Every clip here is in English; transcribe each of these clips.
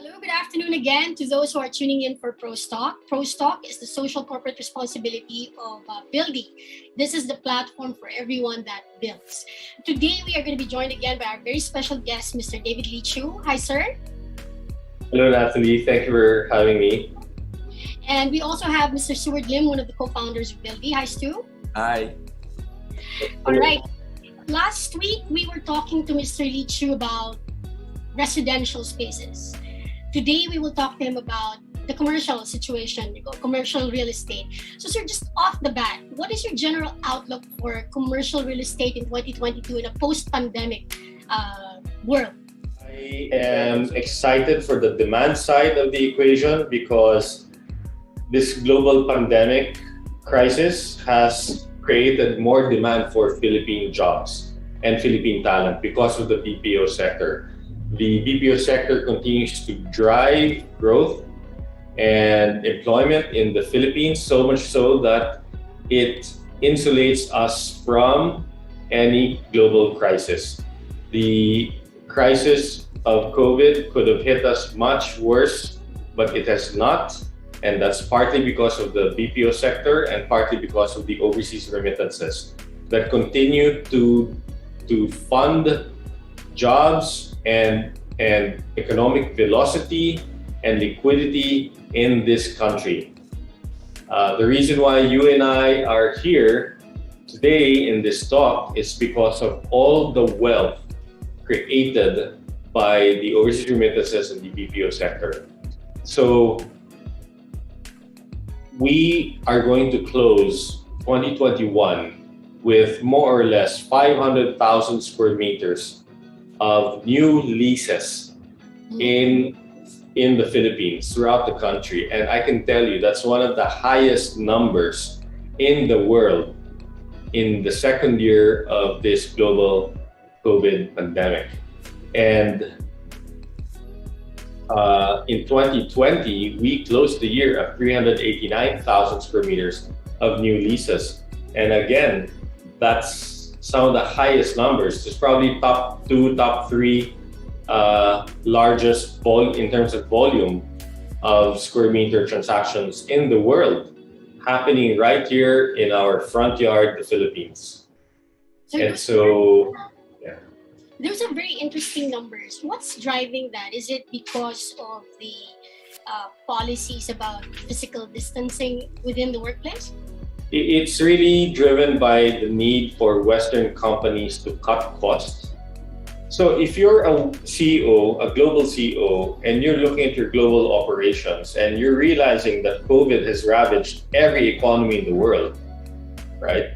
Hello, good afternoon again to those who are tuning in for ProStock. ProStock is the social corporate responsibility of building. This is the platform for everyone that builds. Today, we are going to be joined again by our very special guest, Mr. David Leechiu. Hi, sir. Hello, Natalie. Thank you for having me. And we also have Mr. Seward Lim, one of the co-founders of Buildy. Hi, Stu. Hi. All right. Last week, we were talking to Mr. Leechiu about residential spaces. Today, we will talk to him about the commercial situation, commercial real estate. So, sir, just off the bat, what is your general outlook for commercial real estate in 2022 in a post-pandemic world? I am excited for the demand side of the equation because this global pandemic crisis has created more demand for Philippine jobs and Philippine talent because of the BPO sector. The BPO sector continues to drive growth and employment in the Philippines, so much so that it insulates us from any global crisis. The crisis of COVID could have hit us much worse, but it has not. And that's partly because of the BPO sector and partly because of the overseas remittances that continue to fund jobs and economic velocity and liquidity in this country. The reason why you and I are here today in this talk is because of all the wealth created by the overseas remittances in the BPO sector. So we are going to close 2021 with more or less 500,000 square meters of new leases in the Philippines, throughout the country. And I can tell you that's one of the highest numbers in the world in the second year of this global COVID pandemic. And in 2020, we closed the year at 389,000 square meters of new leases. And again, that's some of the highest numbers. It's probably top two, top three largest in terms of volume of square meter transactions in the world happening right here in our front yard, the Philippines. Those are very interesting numbers. What's driving that? Is it because of the policies about physical distancing within the workplace? It's really driven by the need for Western companies to cut costs. So if you're a CEO, a global CEO, and you're looking at your global operations and you're realizing that COVID has ravaged every economy in the world, right?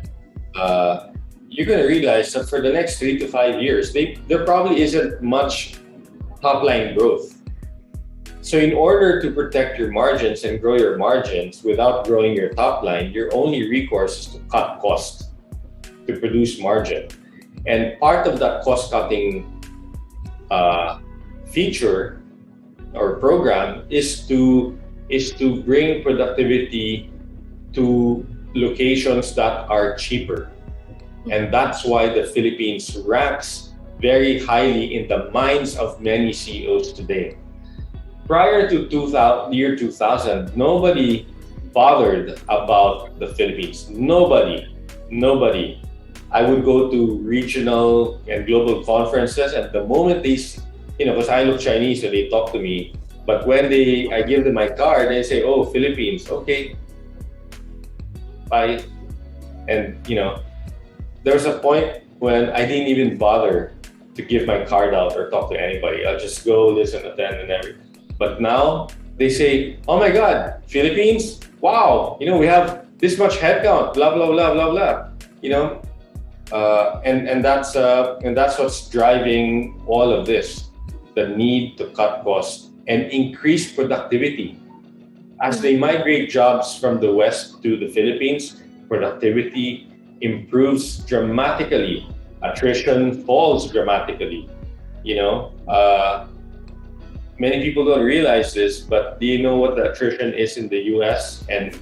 You're going to realize that for the next 3 to 5 years, there probably isn't much top-line growth. So in order to protect your margins and grow your margins without growing your top line, your only recourse is to cut costs to produce margin. And part of that cost-cutting feature or program is to bring productivity to locations that are cheaper. And that's why the Philippines ranks very highly in the minds of many CEOs today. Prior to year 2000, nobody bothered about the Philippines. Nobody. I would go to regional and global conferences, and the moment they, because I look Chinese and they talk to me, but when I give them my card, they say, "Oh, Philippines, okay, bye." And there was a point when I didn't even bother to give my card out or talk to anybody. I'll just go listen, attend, and everything. But now they say, "Oh my God, Philippines! Wow, we have this much headcount, blah blah blah blah blah." And that's what's driving all of this: the need to cut costs and increase productivity. As they migrate jobs from the West to the Philippines, productivity improves dramatically. Attrition falls dramatically. Many people don't realize this, but do you know what the attrition is in the US and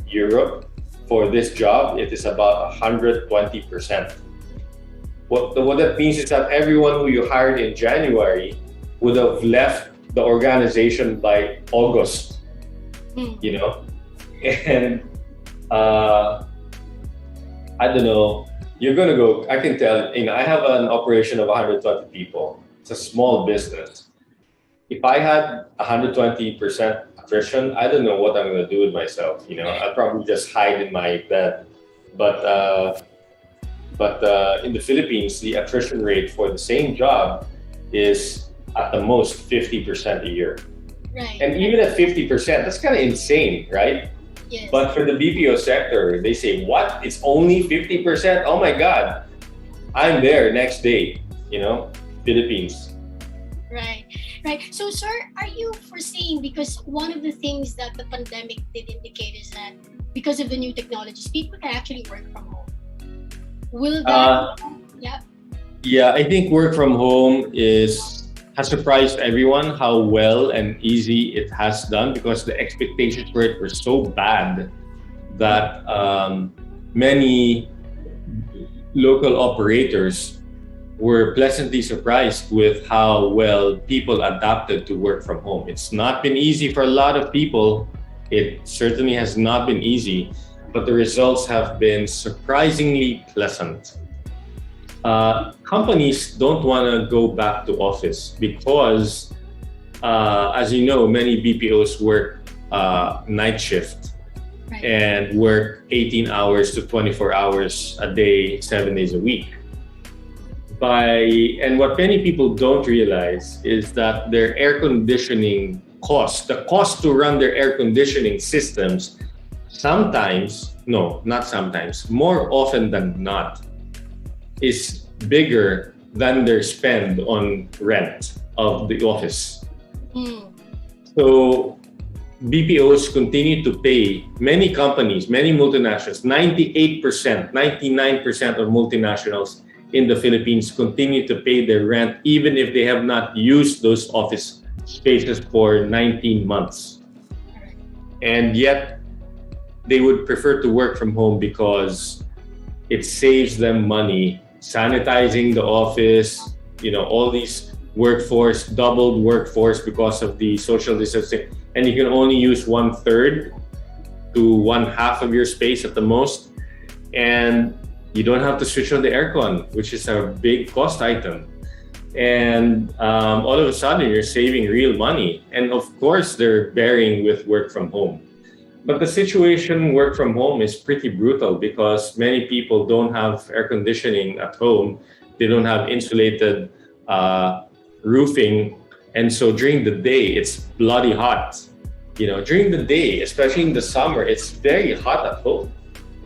Europe? For this job, it is about 120%. What that means is that everyone who you hired in January would have left the organization by August, you know, and I don't know, you're gonna go, I can tell, you know, I have an operation of 120 people. It's a small business. If I had 120% attrition, I don't know what I'm gonna do with myself, you know. I'd probably just hide in my bed. But in the Philippines, the attrition rate for the same job is at the most 50% a year. Right. And even at 50%, that's kind of insane, right? Yes. But for the BPO sector, they say, what? It's only 50%? Oh my God. I'm there next day, you know, Philippines. Right. So, sir, are you foreseeing, because one of the things that the pandemic did indicate is that because of the new technologies, people can actually work from home. Will that? Yeah, I think work from home has surprised everyone how well and easy it has done, because the expectations for it were so bad that many local operators were pleasantly surprised with how well people adapted to work from home. It's not been easy for a lot of people. It certainly has not been easy, but the results have been surprisingly pleasant. Companies don't want to go back to office because, as you know, many BPOs work night shift and work 18 hours to 24 hours a day, 7 days a week. And what many people don't realize is that their air conditioning cost, the cost to run their air conditioning systems, more often than not, is bigger than their spend on rent of the office. So BPOs continue to pay, many companies, many multinationals, 98%, 99% of multinationals in the Philippines continue to pay their rent even if they have not used those office spaces for 19 months. And yet they would prefer to work from home because it saves them money sanitizing the office, you know, all these doubled workforce because of the social distancing, and you can only use 1/3 to 1/2 of your space at the most, and you don't have to switch on the aircon, which is a big cost item. And all of a sudden you're saving real money, and of course they're bearing with work from home. But the situation work from home is pretty brutal because many people don't have air conditioning at home. They don't have insulated roofing. And so during the day, it's bloody hot. You know, during the day, especially in the summer, it's very hot at home.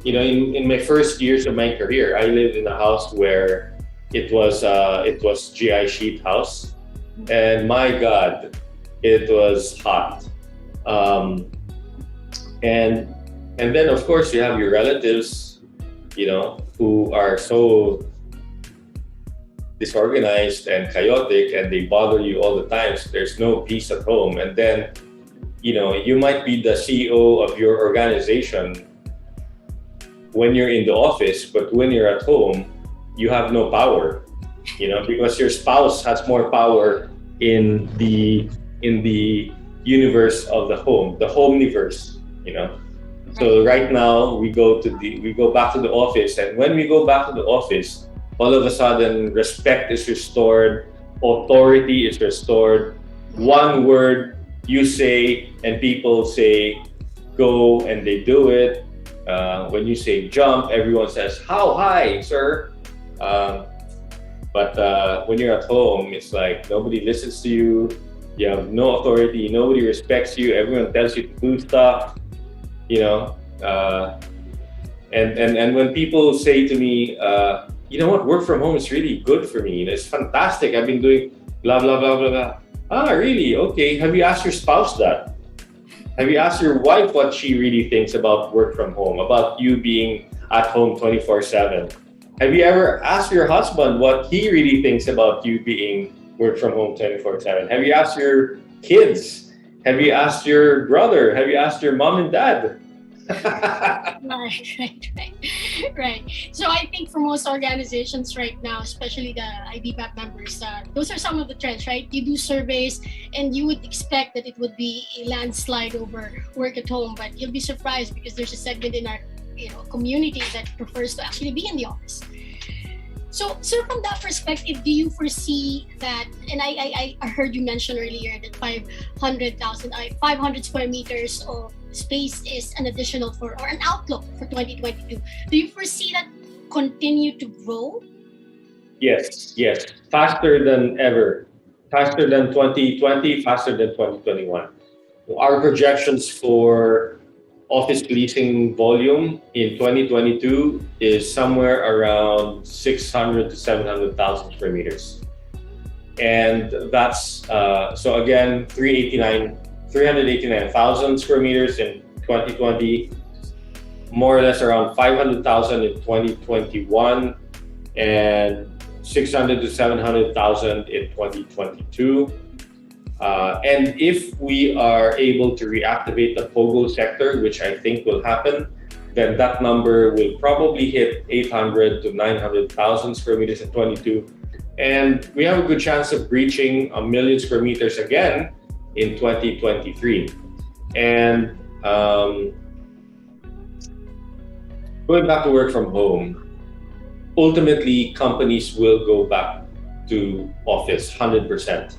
You know, in my first years of my career, I lived in a house where it was GI sheet house. And my God, it was hot. And then of course you have your relatives, you know, who are so disorganized and chaotic, and they bother you all the time. So there's no peace at home. And then, you know, you might be the CEO of your organization when you're in the office, but when you're at home, you have no power, you know, because your spouse has more power in the universe of the home-niverse. You know, so right now we go back to the office, and when we go back to the office, all of a sudden respect is restored, authority is restored. One word you say and people say go, and they do it. When you say jump, everyone says how high, sir. But when you're at home, it's like nobody listens to you. You have no authority. Nobody respects you. Everyone tells you to do stuff. You know, and when people say to me, you know what, work from home is really good for me. It's fantastic. I've been doing blah, blah, blah, blah, blah. Ah, really? Okay. Have you asked your spouse that? Have you asked your wife what she really thinks about work from home, about you being at home 24/7? Have you ever asked your husband what he really thinks about you being work from home 24/7? Have you asked your kids? Have you asked your brother? Have you asked your mom and dad? Right. So I think for most organizations right now, especially the IBPAP members, those are some of the trends, right? You do surveys and you would expect that it would be a landslide over work at home, but you'll be surprised because there's a segment in our community that prefers to actually be in the office. So from that perspective, do you foresee that, and I heard you mention earlier that 500 square meters of space is an additional or an outlook for 2022. Do you foresee that continue to grow? Yes. Faster than ever. Faster than 2020, faster than 2021. Our projections for office leasing volume in 2022 is somewhere around 600 to 700,000 square meters. And that's, so again, 389,000 square meters in 2020, more or less around 500,000 in 2021, and 600 to 700,000 in 2022. And if we are able to reactivate the POGO sector, which I think will happen, then that number will probably hit 800 to 900,000 square meters in 22. And we have a good chance of reaching 1 million square meters again in 2023. And going back to work from home, ultimately companies will go back to office 100%.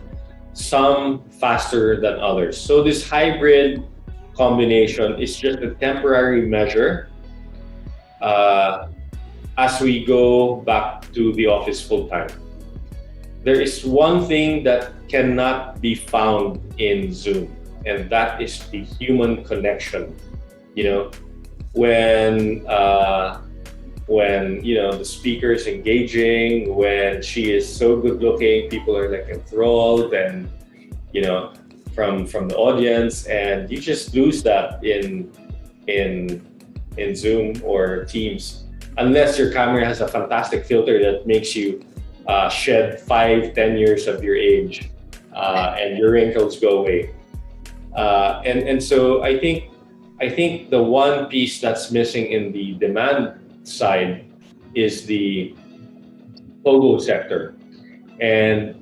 Some faster than others. So this hybrid combination is just a temporary measure as we go back to the office full time. There is one thing that cannot be found in Zoom, and that is the human connection. When the speaker is engaging, when she is so good looking, people are like enthralled and from the audience, and you just lose that in Zoom or Teams, unless your camera has a fantastic filter that makes you shed 5-10 years of your age and your wrinkles go away. And so I think the one piece that's missing in the demand side is the POGO sector, and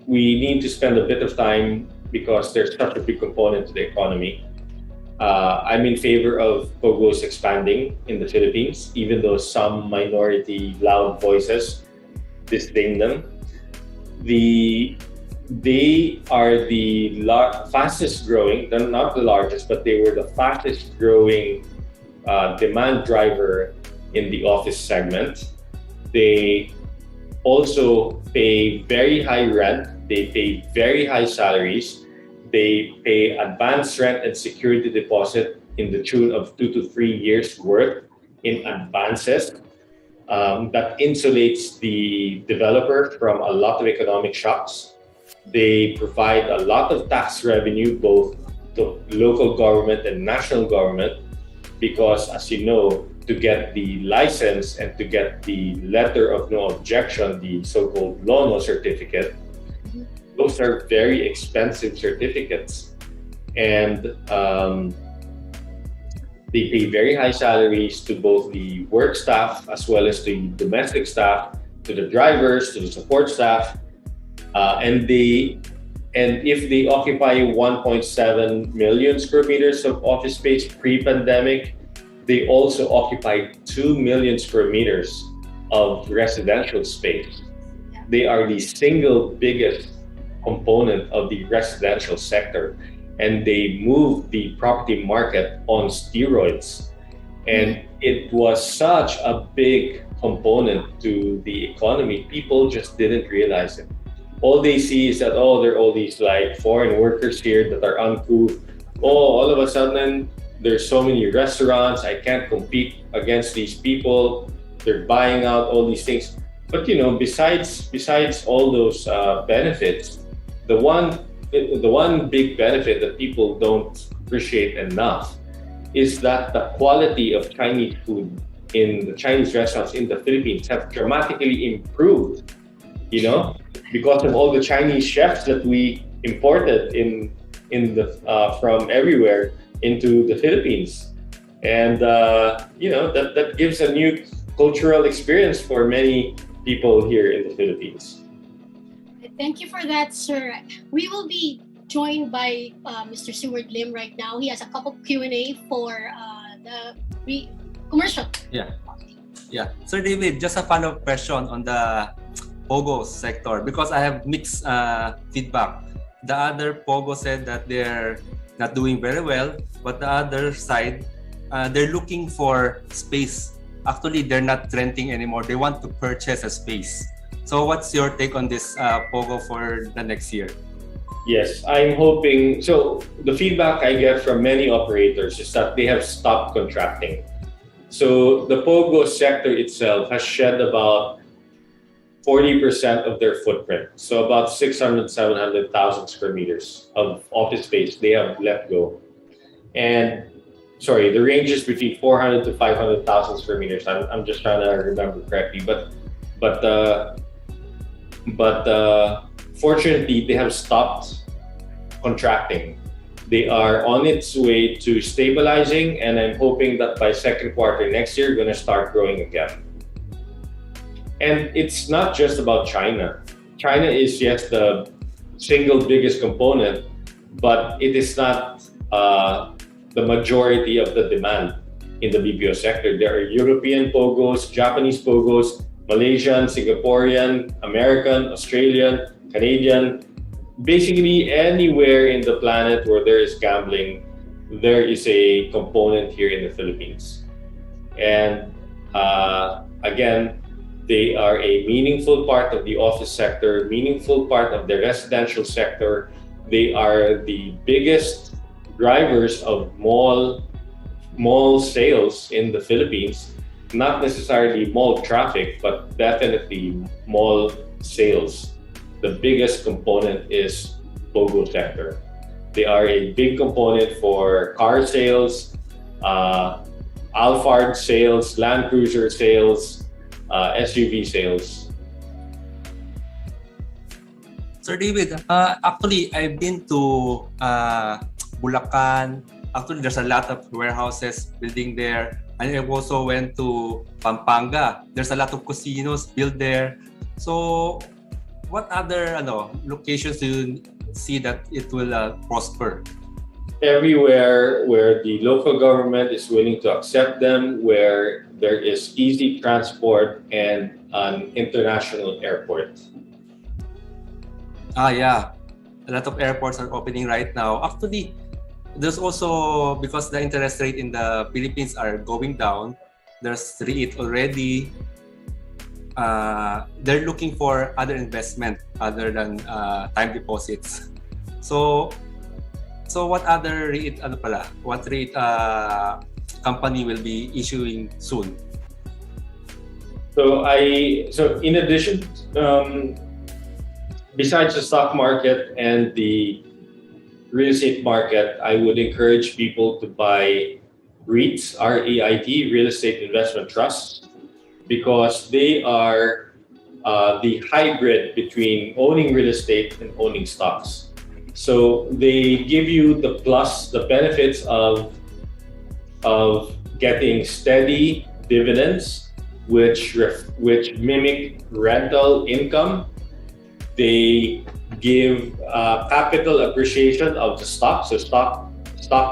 we need to spend a bit of time because there's such a big component to the economy. I'm in favor of POGOs expanding in the Philippines, even though some minority loud voices disdain them. They are the fastest growing, they're not the largest, but they were the fastest growing demand driver in the office segment. They also pay very high rent, they pay very high salaries, they pay advance rent and security deposit in the tune of 2 to 3 years worth in advances. That insulates the developer from a lot of economic shocks. They provide a lot of tax revenue, both to local government and national government, because as you know, to get the license and to get the letter of no objection, the so-called law no certificate, those are very expensive certificates. And they pay very high salaries to both the work staff as well as the domestic staff, to the drivers, to the support staff. And if they occupy 1.7 million square meters of office space pre-pandemic, they also occupy 2 million square meters of residential space. They are the single biggest component of the residential sector, and they move the property market on steroids. And it was such a big component to the economy, people just didn't realize it. All they see is that, there are all these like foreign workers here that are uncouth. All of a sudden, there's so many restaurants, I can't compete against these people. They're buying out all these things. But besides all those benefits, the one big benefit that people don't appreciate enough is that the quality of Chinese food in the Chinese restaurants in the Philippines have dramatically improved, because of all the Chinese chefs that we imported from everywhere into the Philippines. and that gives a new cultural experience for many people here in the Philippines. Thank you for that, sir. We will be joined by Mr. Seward Lim right now. He has a couple Q&A for the commercial. Yeah. Sir David, just a follow-up question on the POGO sector because I have mixed feedback. The other POGO said that they're not doing very well, but the other side, they're looking for space. Actually, they're not renting anymore. They want to purchase a space. So what's your take on this POGO for the next year? Yes, I'm hoping. So the feedback I get from many operators is that they have stopped contracting. So the POGO sector itself has shed about 40% of their footprint. So about 700,000 square meters of office space they have let go. And the range is between 400 to 500,000 square meters. I'm just trying to remember correctly, but fortunately they have stopped contracting. They are on its way to stabilizing, and I'm hoping that by second quarter next year, going to start growing again. And it's not just about China. China is yes the single biggest component, but it is not the majority of the demand in the BPO sector. There are European POGOs, Japanese POGOs, Malaysian, Singaporean, American, Australian, Canadian. Basically, anywhere in the planet where there is gambling, there is a component here in the Philippines. And again, they are a meaningful part of the office sector, meaningful part of the residential sector. They are the biggest drivers of mall sales in the Philippines. Not necessarily mall traffic, but definitely mall sales. The biggest component is POGO sector. They are a big component for car sales, Alphard sales, Land Cruiser sales, SUV sales. Sir David, actually I've been to Bulacan. Actually, there's a lot of warehouses building there. And I also went to Pampanga. There's a lot of casinos built there. So what other locations do you see that it will prosper? Everywhere where the local government is willing to accept them, where there is easy transport and an international airport. Yeah. A lot of airports are opening right now. Actually, there's also, because the interest rate in the Philippines are going down, there's REIT already. They're looking for other investment other than time deposits. So what other REIT what REIT company will be issuing soon? So in addition, besides the stock market and the real estate market, I would encourage people to buy REITs, REIT, Real Estate Investment Trusts, because they are the hybrid between owning real estate and owning stocks. So they give you the benefits of getting steady dividends, which mimic rental income. They give capital appreciation of the stock, so stock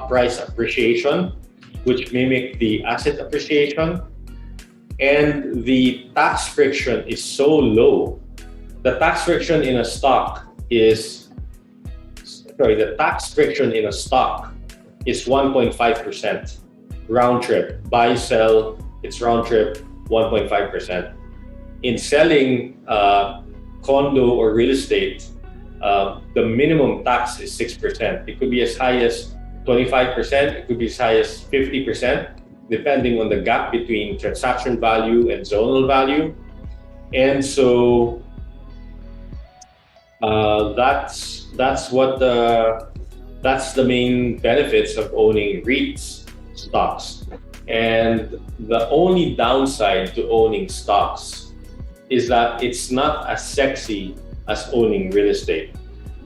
price appreciation, which mimic the asset appreciation. And the tax friction is so low. The tax friction in a stock is 1.5%. Round trip. Buy, sell, it's round trip 1.5%. In selling condo or real estate, the minimum tax is 6%. It could be as high as 25%, it could be as high as 50%, depending on the gap between transaction value and zonal value. And so that's the main benefits of owning REITs, stocks. And the only downside to owning stocks is that it's not as sexy as owning real estate.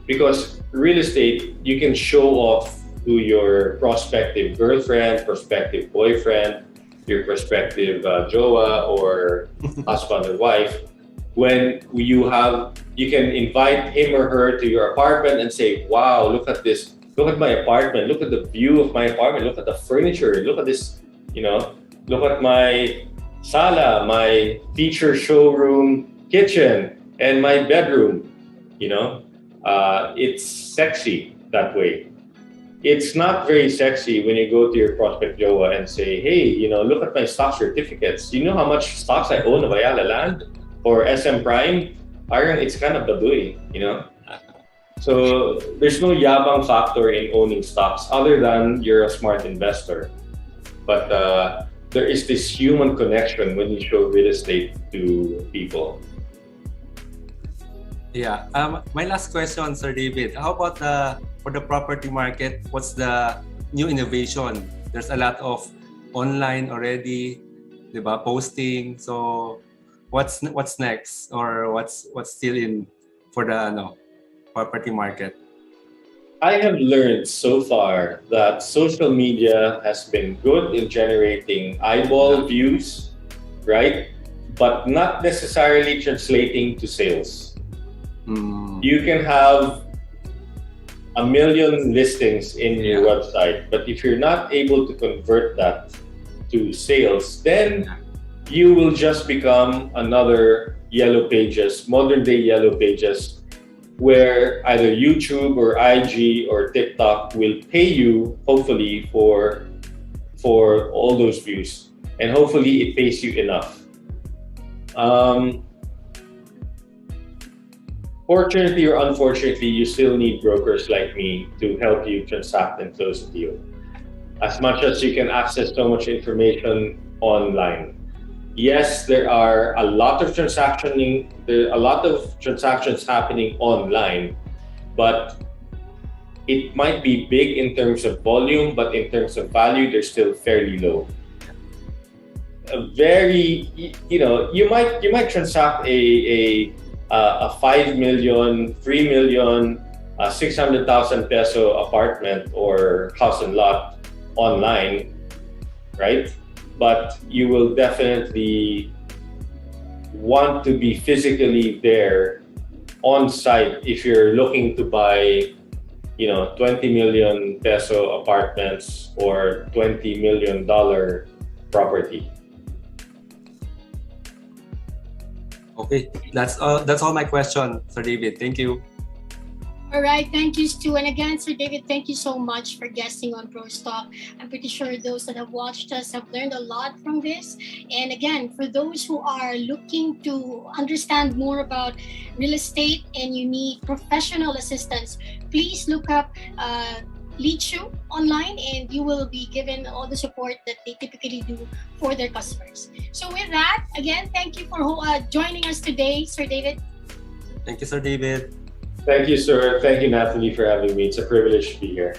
Because real estate, you can show off to your prospective girlfriend, prospective boyfriend, your prospective jowa or husband or wife, when you can invite him or her to your apartment and say, wow, look at this, look at my apartment, look at the view of my apartment, look at the furniture, look at this, look at my sala, my feature showroom kitchen, and my bedroom. It's sexy that way. It's not very sexy when you go to your prospect jowa and say, hey, look at my stock certificates. You know how much stocks I own of Ayala Land or SM Prime? It's kind of baduy, So there's no yabang factor in owning stocks other than you're a smart investor. But there is this human connection when you show real estate to people. Yeah. My last question, Sir David. How about for the property market? What's the new innovation? There's a lot of online already, diba, posting. So what's next, or what's still in for the property market? I have learned so far that social media has been good in generating eyeball views, right? But not necessarily translating to sales. You can have 1 million listings in your website, but if you're not able to convert that to sales, then you will just become another Yellow Pages, modern day Yellow Pages, where either YouTube or IG or TikTok will pay you, hopefully, for all those views, and hopefully it pays you enough. Fortunately or unfortunately, you still need brokers like me to help you transact and close a deal. As much as you can access so much information online. Yes, there are a lot of transactions happening online, but it might be big in terms of volume, but in terms of value, they're still fairly low. You might transact a 5 million, 3 million, 600,000 peso apartment or house and lot online, right? But you will definitely want to be physically there on site if you're looking to buy, 20 million peso apartments or $20 million property. Okay, that's all my question, Sir David. Thank you. All right, thank you, Stu. And again, Sir David, thank you so much for guesting on ProStock. I'm pretty sure those that have watched us have learned a lot from this. And again, for those who are looking to understand more about real estate and you need professional assistance, please look up Leechiu online, and you will be given all the support that they typically do for their customers. So with that, again, thank you for joining us today, Sir David. Thank you, Sir David. Thank you, sir. Thank you, Natalie, for having me. It's a privilege to be here.